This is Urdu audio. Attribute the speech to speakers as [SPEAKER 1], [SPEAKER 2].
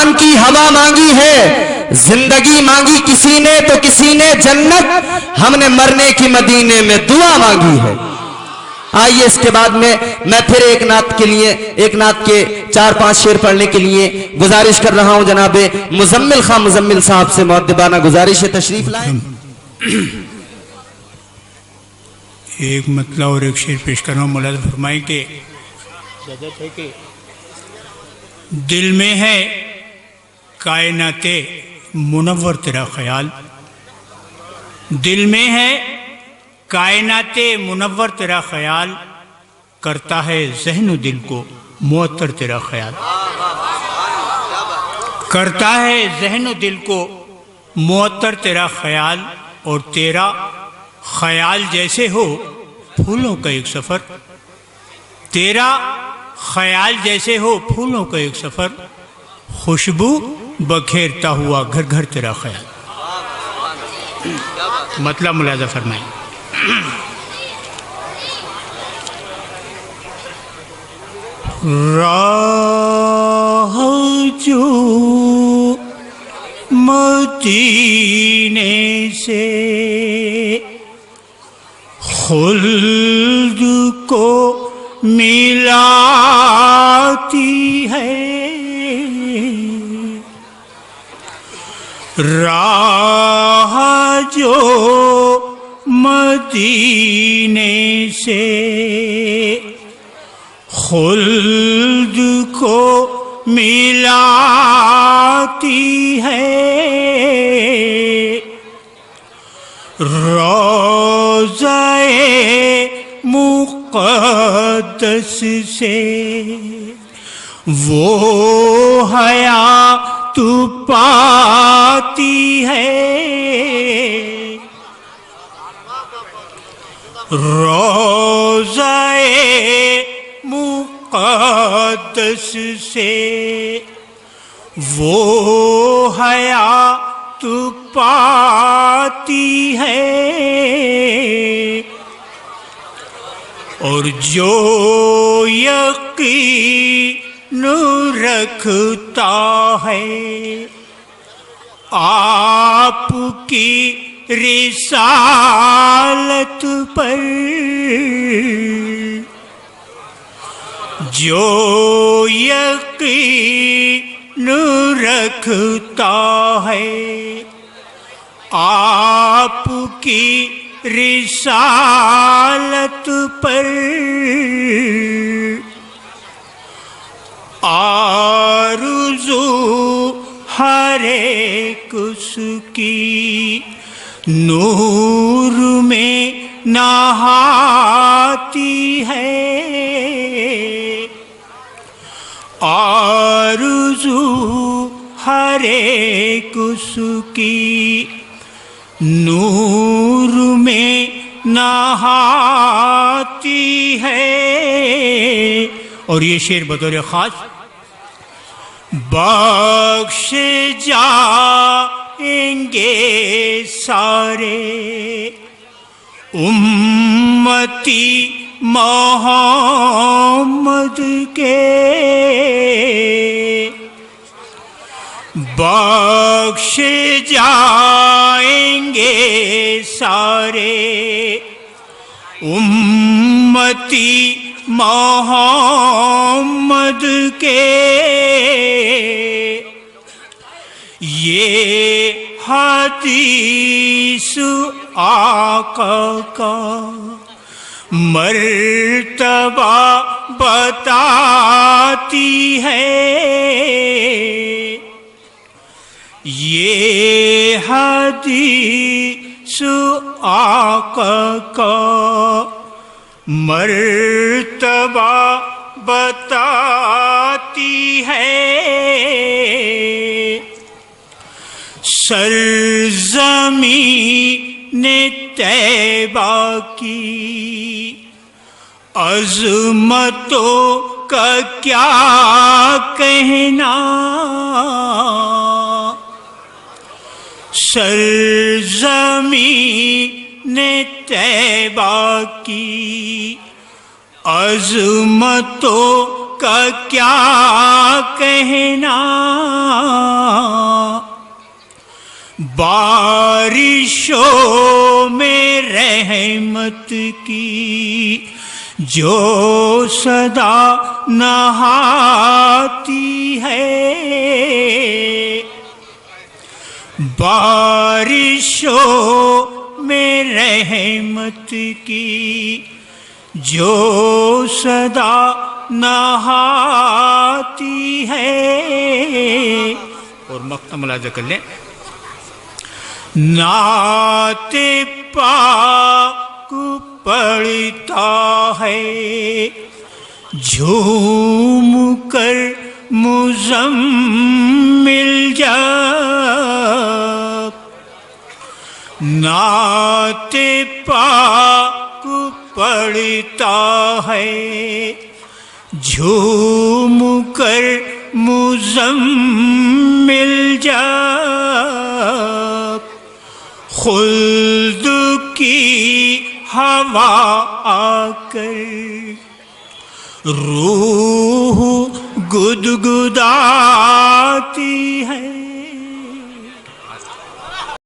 [SPEAKER 1] امن کی ہوا مانگی ہے، زندگی مانگی کسی نے تو کسی نے جنت، ہم نے مرنے کی مدینے میں دعا مانگی ہے۔ آئیے اس کے بعد میں پھر ایک نعت کے 4-5 شعر پڑھنے کے لیے گزارش کر رہا ہوں جناب مزمل خان مزمل صاحب سے، مؤدبانہ گزارش ہے تشریف لائیں۔
[SPEAKER 2] ایک مطلع اور ایک شعر پیش کر رہا ہوں، ملاحظہ فرمائیں کہ دل میں ہے کائنات منور تیرا خیال، دل میں ہے کائنات منور تیرا خیال، کرتا ہے ذہن و دل کو معطر تیرا خیال، کرتا ہے ذہن و دل کو معطر تیرا خیال، اور تیرا خیال جیسے ہو پھولوں کا ایک سفر، تیرا خیال جیسے ہو پھولوں کا ایک سفر، خوشبو بکھیرتا ہوا گھر گھر تیرا خیال۔ مطلب ملاحظہ فرمائیں۔ راہ جو مدینے سے خلد کو ملاتی ہے، راہ جو مدینے سے خلد کو ملاتی ہے، روضہ مقدس سے وہ حیات پاتی ہے، روضہ مقدس سے وہ حیات پاتی ہے، اور جو یقین رکھتا ہے آپ کی رسالت پر، جو یقین رکھتا ہے آپ کی رسالت پر، آرزو ہر ایک اس کی نور میں نہاتی ہے، آرزو ہر ایک اس کی نور میں نہاتی ہے۔ اور یہ شعر بطور خاص بخش جائیں گے سارے امتی محمد کے، بخش جائیں گے سارے امتی محمد کے، یہ حدیث آقا کا مرتبہ بتاتی ہے، یہ حدیث آقا کا مرتبہ بتاتی ہے، سرزمین طیبہ کی عظمتوں کا کیا کہنا، سرزمین طیبہ کی عظمتوں کا کیا کہنا، بارشوں میں رحمت کی جو صدا نہاتی ہے، بارشوں میں رحمت کی جو صدا نہاتی ہے۔ اور مقطع ملاحظہ کر لیں، نعت پاک پڑھتا ہے جھوم کر مزمل جب، نعت پاک پڑھتا ہے جھوم کر مزمل جب، خلد کی ہوا آ کر روح گدگداتی ہے،